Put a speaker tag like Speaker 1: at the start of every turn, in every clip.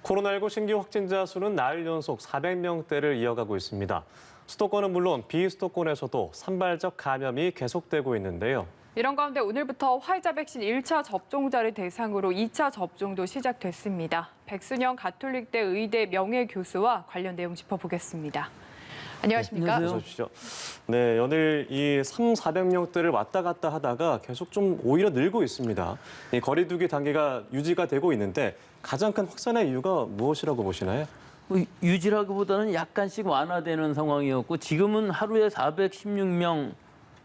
Speaker 1: 코로나19 신규 확진자 수는 나흘 연속 400명대를 이어가고 있습니다. 수도권은 물론 비수도권에서도 산발적 감염이 계속되고 있는데요.
Speaker 2: 이런 가운데 오늘부터 화이자 백신 1차 접종자를 대상으로 2차 접종도 시작됐습니다. 백순영 가톨릭대 의대 명예교수와 관련 내용 짚어보겠습니다. 안녕하십니까?
Speaker 1: 어서 오십시오. 네, 연일 이 400명대를 왔다 갔다 하다가 계속 좀 오히려 늘고 있습니다. 이 거리두기 단계가 유지가 되고 있는데 가장 큰 확산의 이유가 무엇이라고 보시나요?
Speaker 3: 유지라기보다는 약간씩 완화되는 상황이었고 지금은 하루에 416명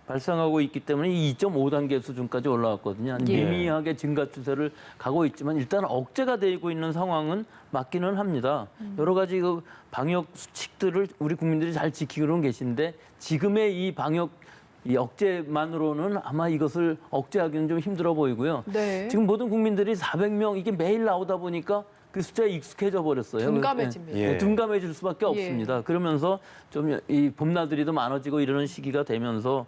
Speaker 3: 발생하고 있기 때문에 2.5단계 수준까지 올라왔거든요. 미미하게 증가 추세를 가고 있지만 일단 억제가 되고 있는 상황은 맞기는 합니다. 여러 가지 그 방역 수칙들을 우리 국민들이 잘 지키고는 계신데 지금의 이 방역 이 억제만으로는 아마 이것을 억제하기는 좀 힘들어 보이고요.
Speaker 2: 네.
Speaker 3: 지금 모든 국민들이 400명 이게 매일 나오다 보니까 그 숫자에 익숙해져 버렸어요.
Speaker 2: 둔감해집니다.
Speaker 1: 예.
Speaker 3: 둔감해질 수밖에
Speaker 2: 예.
Speaker 3: 없습니다. 그러면서 좀 이 봄나들이도 많아지고 이러는 시기가 되면서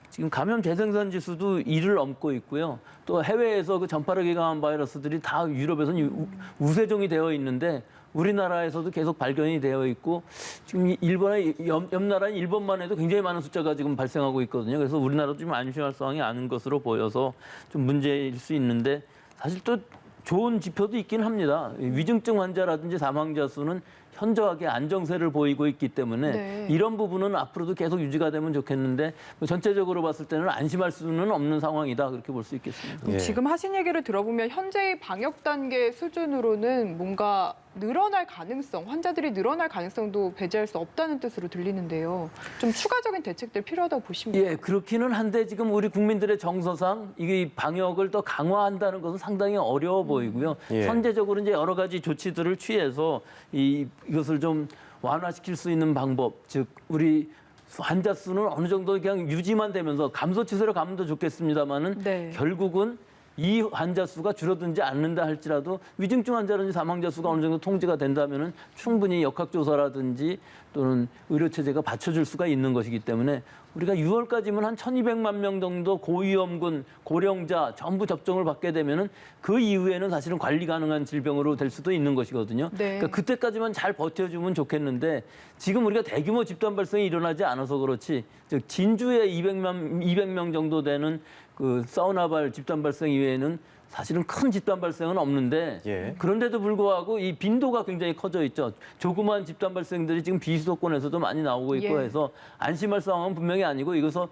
Speaker 3: 지금 감염 재생산 지수도 1을 넘고 있고요. 또 해외에서 그 전파력이 강한 바이러스들이 다 유럽에서는 우세종이 되어 있는데 우리나라에서도 계속 발견이 되어 있고 지금 일본의 옆 나라인 일본만 해도 굉장히 많은 숫자가 지금 발생하고 있거든요. 그래서 우리나라도 좀 안심할 상황이 아닌 것으로 보여서 좀 문제일 수 있는데 사실 또 좋은 지표도 있긴 합니다. 위중증 환자라든지 사망자 수는 현저하게 안정세를 보이고 있기 때문에
Speaker 2: 네.
Speaker 3: 이런 부분은 앞으로도 계속 유지가 되면 좋겠는데 전체적으로 봤을 때는 안심할 수는 없는 상황이다 그렇게 볼 수 있겠습니다.
Speaker 1: 예.
Speaker 2: 지금 하신 얘기를 들어보면 현재의 방역 단계 수준으로는 뭔가 늘어날 가능성, 환자들이 늘어날 가능성도 배제할 수 없다는 뜻으로 들리는데요. 좀 추가적인 대책들 필요하다고 보십니까?
Speaker 3: 예, 그렇기는 한데 지금 우리 국민들의 정서상 이게 방역을 더 강화한다는 것은 상당히 어려워 보이고요.
Speaker 1: 예.
Speaker 3: 선제적으로 이제 여러 가지 조치들을 취해서 이것을 좀 완화시킬 수 있는 방법, 즉 우리 환자 수는 어느 정도 그냥 유지만 되면서 감소 추세로 가면 더 좋겠습니다만은
Speaker 2: 네.
Speaker 3: 결국은 이 환자 수가 줄어들지 않는다 할지라도 위중증 환자라든지 사망자 수가 어느 정도 통제가 된다면은 충분히 역학조사라든지 또는 의료체제가 받쳐줄 수가 있는 것이기 때문에 우리가 6월까지면 한 1,200만 명 정도 고위험군, 고령자 전부 접종을 받게 되면은 그 이후에는 사실은 관리 가능한 질병으로 될 수도 있는 것이거든요.
Speaker 2: 네.
Speaker 3: 그러니까 그때까지만 잘 버텨주면 좋겠는데 지금 우리가 대규모 집단 발생이 일어나지 않아서 그렇지 즉 진주에 200명 정도 되는 그 사우나발 집단 발생 이외에는 사실은 큰 집단 발생은 없는데
Speaker 1: 예.
Speaker 3: 그런데도 불구하고 이 빈도가 굉장히 커져 있죠. 조그마한 집단 발생들이 지금 비수도권에서도 많이 나오고 있고
Speaker 2: 예.
Speaker 3: 해서 안심할 상황은 분명히 아니고 이것서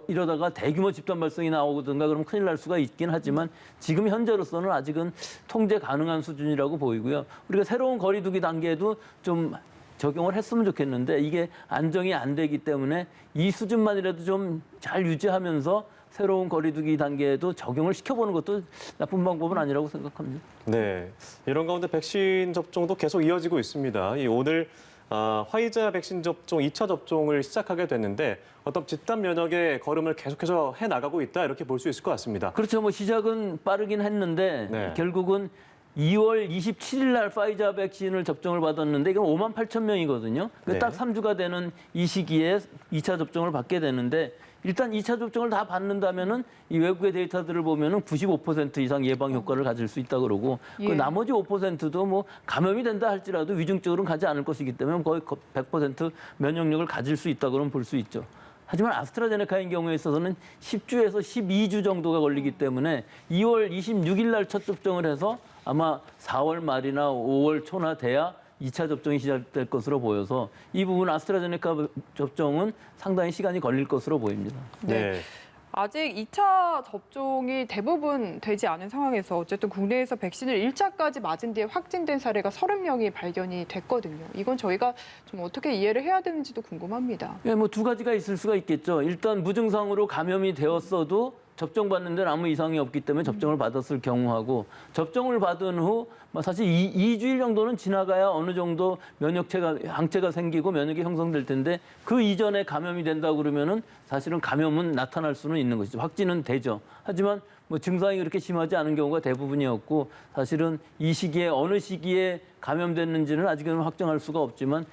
Speaker 3: 이러다가 대규모 집단 발생이 나오든가 그러면 큰일 날 수가 있긴 하지만 지금 현재로서는 아직은 통제 가능한 수준이라고 보이고요. 우리가 새로운 거리두기 단계도 좀 적용을 했으면 좋겠는데 이게 안정이 안 되기 때문에 이 수준만이라도 좀 잘 유지하면서 새로운 거리두기 단계에도 적용을 시켜보는 것도 나쁜 방법은 아니라고 생각합니다.
Speaker 1: 네, 이런 가운데 백신 접종도 계속 이어지고 있습니다. 오늘 화이자 백신 접종 2차 접종을 시작하게 됐는데 어떤 집단 면역의 걸음을 계속해서 해나가고 있다 이렇게 볼 수 있을 것 같습니다.
Speaker 3: 그렇죠. 뭐 시작은 빠르긴 했는데
Speaker 1: 네.
Speaker 3: 결국은 2월 27일 날 파이자 백신을 접종을 받았는데 이건 5만 8천 명이거든요.
Speaker 1: 네.
Speaker 3: 딱 3주가 되는 이 시기에 2차 접종을 받게 되는데 일단 2차 접종을 다 받는다면은 이 외국의 데이터들을 보면은 95% 이상 예방 효과를 가질 수 있다 그러고
Speaker 2: 예.
Speaker 3: 그 나머지 5%도 뭐 감염이 된다 할지라도 위중증으로는 가지 않을 것이기 때문에 거의 100% 면역력을 가질 수 있다 그러면 볼 수 있죠. 하지만 아스트라제네카인 경우에 있어서는 10주에서 12주 정도가 걸리기 때문에 2월 26일 날 첫 접종을 해서 아마 4월 말이나 5월 초나 돼야 2차 접종이 시작될 것으로 보여서 이 부분 아스트라제네카 접종은 상당히 시간이 걸릴 것으로 보입니다.
Speaker 2: 네. 아직 2차 접종이 대부분 되지 않은 상황에서 어쨌든 국내에서 백신을 1차까지 맞은 뒤에 확진된 사례가 30명이 발견이 됐거든요. 이건 저희가 좀 어떻게 이해를 해야 되는지도 궁금합니다.
Speaker 3: 예, 뭐 두 가지가 있을 수가 있겠죠. 일단 무증상으로 감염이 되었어도 접종받는 데는 아무 이상이 없기 때문에 접종을 받았을 경우하고 접종을 받은 후 사실 2주일 정도는 지나가야 어느 정도 항체가 생기고 면역이 형성될 텐데 그 이전에 감염이 된다고 그러면은 사실은 감염은 나타날 수는 있는 것이죠. 확진은 되죠. 하지만 뭐 증상이 그렇게 심하지 않은 경우가 대부분이었고 사실은 이 시기에 어느 시기에 감염됐는지는 아직은 확정할 수가 없지만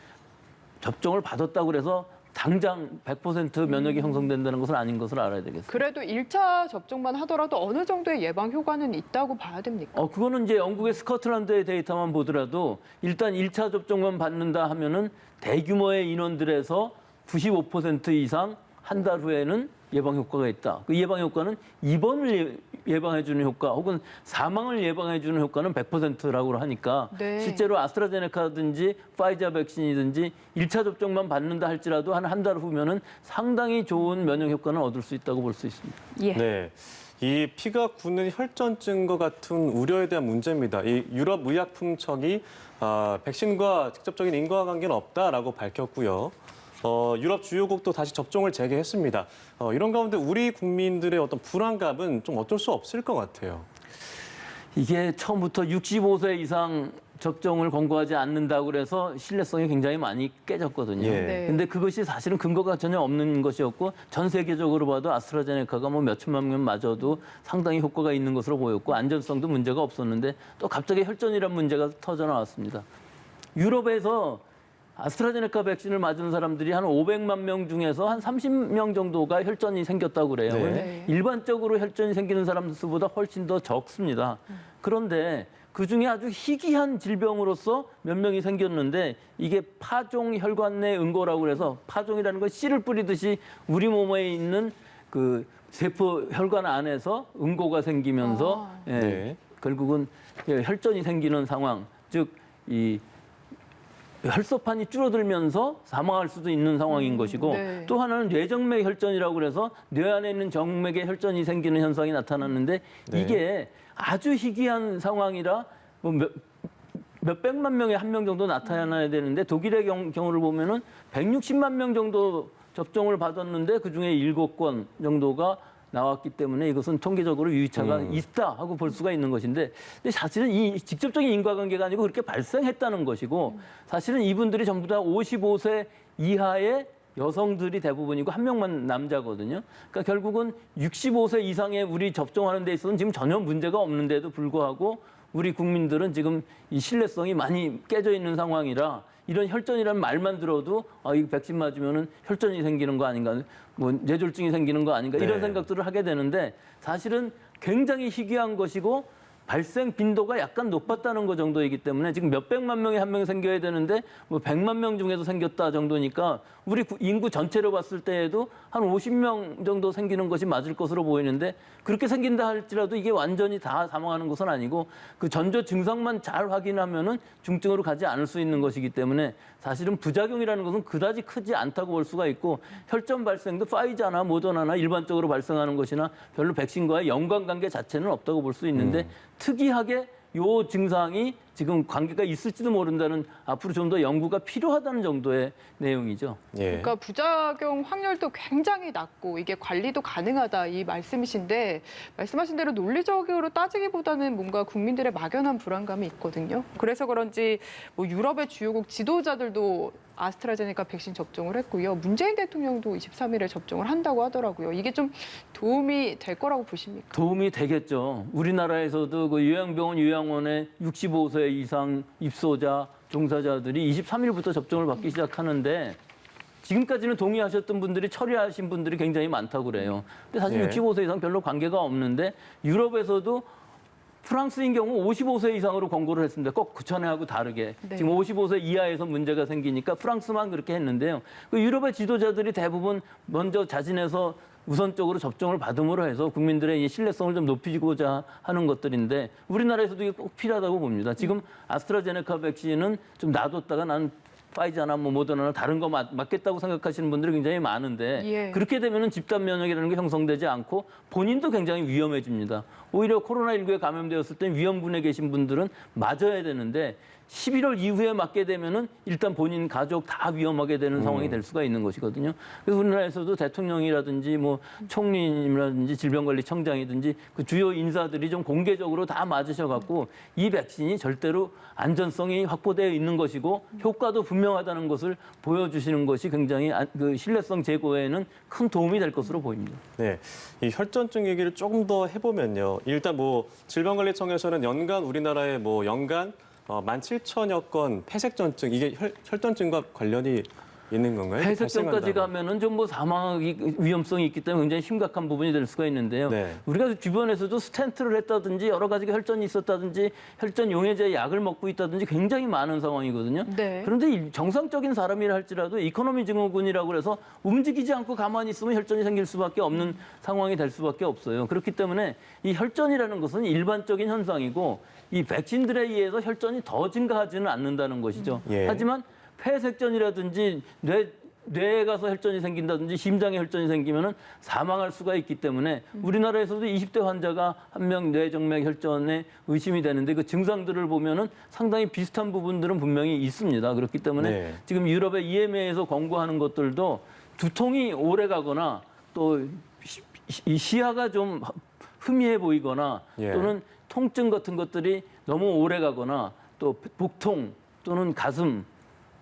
Speaker 3: 접종을 받았다고 그래서 당장 100% 면역이 형성된다는 것은 아닌 것을 알아야 되겠습니다.
Speaker 2: 그래도 1차 접종만 하더라도 어느 정도의 예방 효과는 있다고 봐야 됩니까?
Speaker 3: 그거는 이제 영국의 스코틀랜드의 데이터만 보더라도 일단 1차 접종만 받는다 하면은 대규모의 인원들에서 95% 이상 한 달 후에는 예방 효과가 있다. 그 예방 효과는 입원을 예방해주는 효과 혹은 사망을 예방해주는 효과는 100%라고 하니까
Speaker 2: 네.
Speaker 3: 실제로 아스트라제네카든지 파이자 백신이든지 1차 접종만 받는다 할지라도 한 달 후면은 상당히 좋은 면역 효과는 얻을 수 있다고 볼 수 있습니다.
Speaker 2: 예.
Speaker 1: 네. 이 피가 굳는 혈전증과 같은 우려에 대한 문제입니다. 이 유럽 의약품청이 백신과 직접적인 인과관계는 없다라고 밝혔고요. 유럽 주요국도 다시 접종을 재개했습니다. 이런 가운데 우리 국민들의 어떤 불안감은 좀 어쩔 수 없을 것 같아요.
Speaker 3: 이게 처음부터 65세 이상 접종을 권고하지 않는다고 그래서 신뢰성이 굉장히 많이 깨졌거든요.
Speaker 1: 예.
Speaker 2: 네.
Speaker 3: 근데 그것이 사실은 근거가 전혀 없는 것이었고 전 세계적으로 봐도 아스트라제네카가 뭐 몇천만 명 맞아도 상당히 효과가 있는 것으로 보였고 안전성도 문제가 없었는데 또 갑자기 혈전이란 문제가 터져 나왔습니다. 유럽에서 아스트라제네카 백신을 맞은 사람들이 한 500만 명 중에서 한 30명 정도가 혈전이 생겼다고 그래요.
Speaker 1: 네.
Speaker 3: 일반적으로 혈전이 생기는 사람 수보다 훨씬 더 적습니다. 그런데 그중에 아주 희귀한 질병으로서 몇 명이 생겼는데 이게 파종 혈관 내 응고라고 그래서 파종이라는 건 씨를 뿌리듯이 우리 몸에 있는 그 세포 혈관 안에서 응고가 생기면서
Speaker 1: 네.
Speaker 3: 결국은 혈전이 생기는 상황, 즉 이 혈소판이 줄어들면서 사망할 수도 있는 상황인 것이고
Speaker 2: 네.
Speaker 3: 또 하나는 뇌정맥 혈전이라고 그래서 뇌 안에 있는 정맥에 혈전이 생기는 현상이 나타났는데
Speaker 1: 네.
Speaker 3: 이게 아주 희귀한 상황이라 뭐 몇백만 명에 한 명 정도 나타나야 되는데 독일의 경우를 보면은 160만 명 정도 접종을 받았는데 그중에 7건 정도가 나왔기 때문에 이것은 통계적으로 유의차가 있다 하고 볼 수가 있는 것인데 근데 사실은 이 직접적인 인과관계가 아니고 그렇게 발생했다는 것이고 사실은 이분들이 전부 다 55세 이하의 여성들이 대부분이고 한 명만 남자거든요. 그러니까 결국은 65세 이상의 우리 접종하는 데 있어서는 지금 전혀 문제가 없는데도 불구하고 우리 국민들은 지금 이 신뢰성이 많이 깨져 있는 상황이라 이런 혈전이라는 말만 들어도 이 백신 맞으면은 혈전이 생기는 거 아닌가, 뭐 뇌졸중이 생기는 거 아닌가 이런
Speaker 1: 네.
Speaker 3: 생각들을 하게 되는데 사실은 굉장히 희귀한 것이고 발생 빈도가 약간 높았다는 거 정도이기 때문에 지금 몇백만 명에 한 명 생겨야 되는데 뭐 100만 명 중에서 생겼다 정도니까 우리 인구 전체로 봤을 때에도 한 50명 정도 생기는 것이 맞을 것으로 보이는데 그렇게 생긴다 할지라도 이게 완전히 다 사망하는 것은 아니고 그 전조 증상만 잘 확인하면은 중증으로 가지 않을 수 있는 것이기 때문에 사실은 부작용이라는 것은 그다지 크지 않다고 볼 수가 있고 혈전 발생도 파이자나 모더나나 일반적으로 발생하는 것이나 별로 백신과의 연관관계 자체는 없다고 볼 수 있는데 특이하게 요 증상이 지금 관계가 있을지도 모른다는 앞으로 좀 더 연구가 필요하다는 정도의 내용이죠.
Speaker 1: 예.
Speaker 2: 그러니까 부작용 확률도 굉장히 낮고 이게 관리도 가능하다 이 말씀이신데 말씀하신 대로 논리적으로 따지기보다는 뭔가 국민들의 막연한 불안감이 있거든요. 그래서 그런지 뭐 유럽의 주요국 지도자들도 아스트라제네카 백신 접종을 했고요. 문재인 대통령도 23일에 접종을 한다고 하더라고요. 이게 좀 도움이 될 거라고 보십니까?
Speaker 3: 도움이 되겠죠. 우리나라에서도 그 요양병원, 요양원에 65세 이상 입소자, 종사자들이 23일부터 접종을 받기 시작하는데 지금까지는 동의하셨던 분들이 철회하신 분들이 굉장히 많다고 그래요. 근데 사실
Speaker 1: 예.
Speaker 3: 65세 이상 별로 관계가 없는데 유럽에서도 프랑스인 경우 55세 이상으로 권고를 했습니다. 꼭 구천회하고 다르게.
Speaker 2: 네.
Speaker 3: 지금 55세 이하에서 문제가 생기니까 프랑스만 그렇게 했는데요. 그 유럽의 지도자들이 대부분 먼저 자진해서 우선적으로 접종을 받음으로 해서 국민들의 이 신뢰성을 좀 높이고자 하는 것들인데 우리나라에서도 이게 꼭 필요하다고 봅니다. 지금 아스트라제네카 백신은 좀 놔뒀다가 난 파이자나 뭐 모더나나 다른 거 맞겠다고 생각하시는 분들이 굉장히 많은데
Speaker 2: 예.
Speaker 3: 그렇게 되면은 집단 면역이라는 게 형성되지 않고 본인도 굉장히 위험해집니다. 오히려 코로나19에 감염되었을 때 위험군에 계신 분들은 맞아야 되는데 11월 이후에 맞게 되면은 일단 본인 가족 다 위험하게 되는 상황이 될 수가 있는 것이거든요. 그래서 우리나라에서도 대통령이라든지 뭐 총리님이라든지 질병관리청장이든지 그 주요 인사들이 좀 공개적으로 다 맞으셔갖고 이 백신이 절대로 안전성이 확보되어 있는 것이고 효과도 분명하다는 것을 보여주시는 것이 굉장히 그 신뢰성 제고에는 큰 도움이 될 것으로 보입니다.
Speaker 1: 네, 이 혈전증 얘기를 조금 더 해보면요. 일단 뭐 질병관리청에서는 연간 우리나라에 뭐 연간 17,000여 건 폐색전증 이게 혈전증과 관련이 있는 건가요?
Speaker 3: 폐색전까지
Speaker 1: 발생한다고.
Speaker 3: 가면은 좀 뭐 사망 위험성이 있기 때문에 굉장히 심각한 부분이 될 수가 있는데요.
Speaker 1: 네.
Speaker 3: 우리가 주변에서도 스텐트를 했다든지 여러 가지 혈전이 있었다든지 혈전 용해제 약을 먹고 있다든지 굉장히 많은 상황이거든요.
Speaker 2: 네.
Speaker 3: 그런데 정상적인 사람이라 할지라도 이코노미 증후군이라고 해서 움직이지 않고 가만히 있으면 혈전이 생길 수밖에 없는 상황이 될 수밖에 없어요. 그렇기 때문에 이 혈전이라는 것은 일반적인 현상이고 이 백신들에 의해서 혈전이 더 증가하지는 않는다는 것이죠.
Speaker 1: 예.
Speaker 3: 하지만 폐색전이라든지 뇌에 가서 혈전이 생긴다든지 심장에 혈전이 생기면은 사망할 수가 있기 때문에 우리나라에서도 20대 환자가 한 명 뇌정맥 혈전에 의심이 되는데 그 증상들을 보면은 상당히 비슷한 부분들은 분명히 있습니다. 그렇기 때문에
Speaker 1: 네.
Speaker 3: 지금 유럽의 EMA에서 권고하는 것들도 두통이 오래 가거나 또 이 시야가 좀 흐미해 보이거나
Speaker 1: 예.
Speaker 3: 또는 통증 같은 것들이 너무 오래 가거나 또 복통 또는 가슴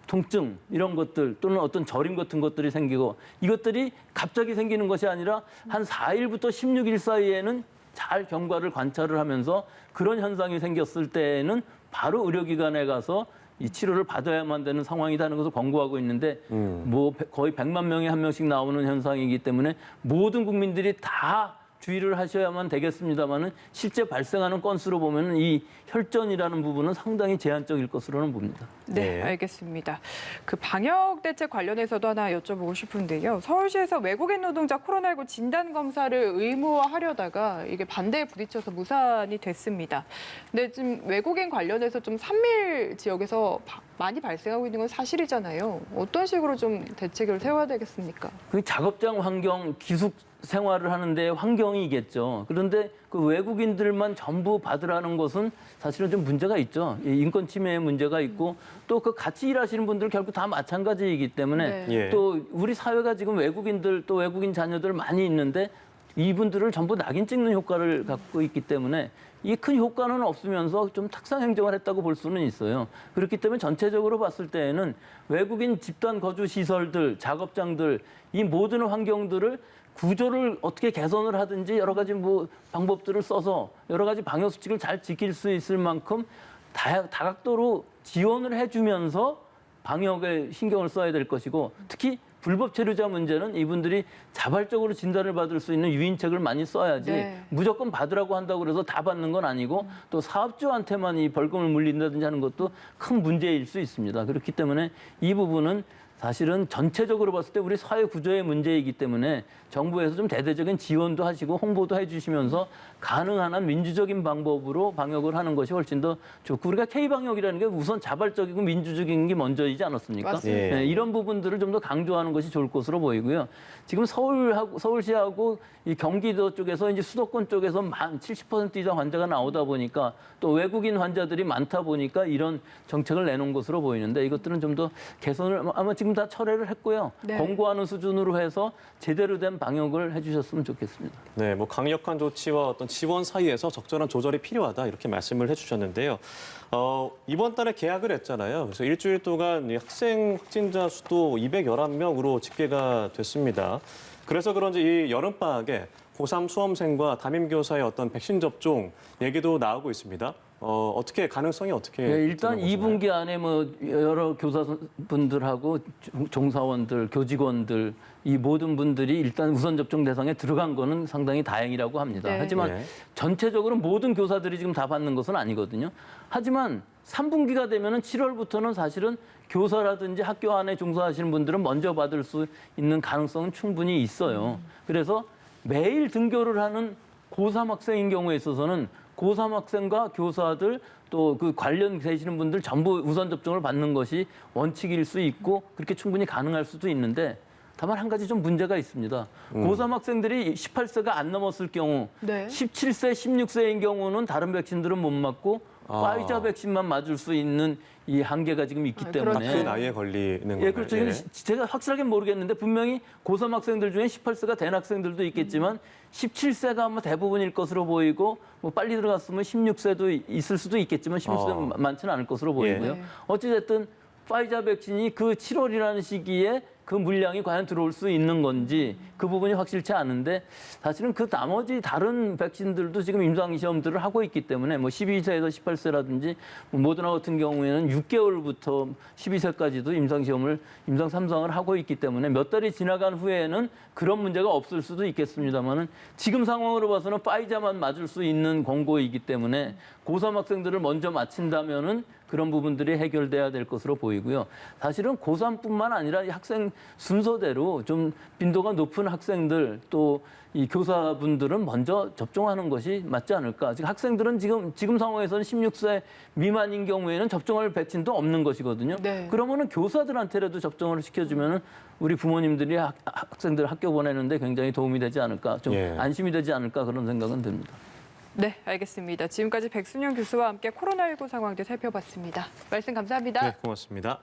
Speaker 3: 통증 이런 것들 또는 어떤 저림 같은 것들이 생기고 이것들이 갑자기 생기는 것이 아니라 한 4일부터 16일 사이에는 잘 경과를 관찰을 하면서 그런 현상이 생겼을 때에는 바로 의료기관에 가서 이 치료를 받아야만 되는 상황이라는 것을 권고하고 있는데 뭐 거의 100만 명에 한 명씩 나오는 현상이기 때문에 모든 국민들이 다 주의를 하셔야만 되겠습니다만은 실제 발생하는 건수로 보면 이 혈전이라는 부분은 상당히 제한적일 것으로는 봅니다.
Speaker 2: 네,
Speaker 1: 네.
Speaker 2: 알겠습니다. 그 방역 대책 관련해서도 하나 여쭤보고 싶은데요. 서울시에서 외국인 노동자 코로나19 진단 검사를 의무화하려다가 이게 반대에 부딪혀서 무산이 됐습니다. 근데 지금 외국인 관련해서 좀 산밀 지역에서 많이 발생하고 있는 건 사실이잖아요. 어떤 식으로 좀 대책을 세워야 되겠습니까?
Speaker 3: 그 작업장 환경, 기숙 생활을 하는데 환경이겠죠. 그런데 그 외국인들만 전부 받으라는 것은 사실은 좀 문제가 있죠. 이 인권 침해의 문제가 있고 또 그 같이 일하시는 분들 결국 다 마찬가지이기 때문에
Speaker 2: 네.
Speaker 1: 예.
Speaker 3: 또 우리 사회가 지금 외국인들 또 외국인 자녀들 많이 있는데 이분들을 전부 낙인 찍는 효과를 갖고 있기 때문에 이 큰 효과는 없으면서 좀 탁상 행정을 했다고 볼 수는 있어요. 그렇기 때문에 전체적으로 봤을 때에는 외국인 집단 거주 시설들, 작업장들 이 모든 환경들을 구조를 어떻게 개선을 하든지 여러 가지 뭐 방법들을 써서 여러 가지 방역 수칙을 잘 지킬 수 있을 만큼 다각도로 지원을 해주면서 방역에 신경을 써야 될 것이고 특히 불법 체류자 문제는 이분들이 자발적으로 진단을 받을 수 있는 유인책을 많이 써야지
Speaker 2: 네.
Speaker 3: 무조건 받으라고 한다고 그래서 다 받는 건 아니고 또 사업주한테만 이 벌금을 물린다든지 하는 것도 큰 문제일 수 있습니다. 그렇기 때문에 이 부분은 사실은 전체적으로 봤을 때 우리 사회 구조의 문제이기 때문에 정부에서 좀 대대적인 지원도 하시고 홍보도 해주시면서 가능한 한 민주적인 방법으로 방역을 하는 것이 훨씬 더 좋고 우리가 K방역이라는 게 우선 자발적이고 민주적인 게 먼저이지 않았습니까?
Speaker 2: 맞습니다.
Speaker 1: 예.
Speaker 3: 네, 이런 부분들을 좀 더 강조하는 것이 좋을 것으로 보이고요. 지금 서울시하고 이 경기도 쪽에서 이제 수도권 쪽에서 70% 이상 환자가 나오다 보니까 또 외국인 환자들이 많다 보니까 이런 정책을 내놓은 것으로 보이는데 이것들은 좀 더 개선을 아마 지금 다 철회를 했고요.
Speaker 2: 네.
Speaker 3: 권고하는 수준으로 해서 제대로 된 방역을 해주셨으면 좋겠습니다.
Speaker 1: 네, 뭐 강력한 조치와 어떤 지원 사이에서 적절한 조절이 필요하다 이렇게 말씀을 해주셨는데요. 이번 달에 개학을 했잖아요. 그래서 일주일 동안 이 학생 확진자 수도 211명으로 집계가 됐습니다. 그래서 그런지 이 여름방학에 고3 수험생과 담임교사의 어떤 백신 접종 얘기도 나오고 있습니다. 어떻게 가능성이 어떻게
Speaker 3: 네, 일단
Speaker 1: 드는 것인가요?
Speaker 3: 2분기 안에 뭐 여러 교사분들하고 종사원들, 교직원들 이 모든 분들이 일단 우선 접종 대상에 들어간 거는 상당히 다행이라고 합니다.
Speaker 2: 네.
Speaker 3: 하지만
Speaker 1: 네.
Speaker 3: 전체적으로 모든 교사들이 지금 다 받는 것은 아니거든요. 하지만 3분기가 되면은 7월부터는 사실은 교사라든지 학교 안에 종사하시는 분들은 먼저 받을 수 있는 가능성은 충분히 있어요. 그래서 매일 등교를 하는 고3 학생인 경우에 있어서는 고3 학생과 교사들 또 그 관련 되시는 분들 전부 우선 접종을 받는 것이 원칙일 수 있고 그렇게 충분히 가능할 수도 있는데 다만 한 가지 좀 문제가 있습니다. 고3 학생들이 18세가 안 넘었을 경우
Speaker 2: 네.
Speaker 3: 17세, 16세인 경우는 다른 백신들은 못 맞고 화이자 백신만 맞을 수 있는 이 한계가 지금 있기
Speaker 2: 아,
Speaker 3: 때문에
Speaker 2: 그렇죠.
Speaker 1: 그 나이에 걸리는 건가요?
Speaker 3: 예, 그렇죠.
Speaker 1: 예.
Speaker 3: 제가 확실하게 모르겠는데 분명히 고3 학생들 중에 18세가 된 학생들도 있겠지만 17세가 아마 대부분일 것으로 보이고 뭐 빨리 들어갔으면 16세도 있을 수도 있겠지만 16세는 많지는 않을 것으로 보이고요.
Speaker 2: 네.
Speaker 3: 어찌됐든 화이자 백신이 그 7월이라는 시기에 그 물량이 과연 들어올 수 있는 건지 그 부분이 확실치 않은데 사실은 그 나머지 다른 백신들도 지금 임상시험들을 하고 있기 때문에 뭐 12세에서 18세라든지 모더나 같은 경우에는 6개월부터 12세까지도 임상 3상을 하고 있기 때문에 몇 달이 지나간 후에는 그런 문제가 없을 수도 있겠습니다만은 지금 상황으로 봐서는 파이자만 맞을 수 있는 권고이기 때문에 고3 학생들을 먼저 맞힌다면은 그런 부분들이 해결돼야 될 것으로 보이고요. 사실은 고3뿐만 아니라 이 학생 순서대로 좀 빈도가 높은 학생들 또 이 교사분들은 먼저 접종하는 것이 맞지 않을까. 지금 학생들은 지금 상황에서는 16세 미만인 경우에는 접종할 백신도 없는 것이거든요.
Speaker 2: 네.
Speaker 3: 그러면은 교사들한테라도 접종을 시켜주면은 우리 부모님들이 학생들 학교 보내는데 굉장히 도움이 되지 않을까, 좀
Speaker 1: 예.
Speaker 3: 안심이 되지 않을까 그런 생각은 듭니다.
Speaker 2: 네, 알겠습니다. 지금까지 백순영 교수와 함께 코로나19 상황들 살펴봤습니다. 말씀 감사합니다.
Speaker 1: 네, 고맙습니다.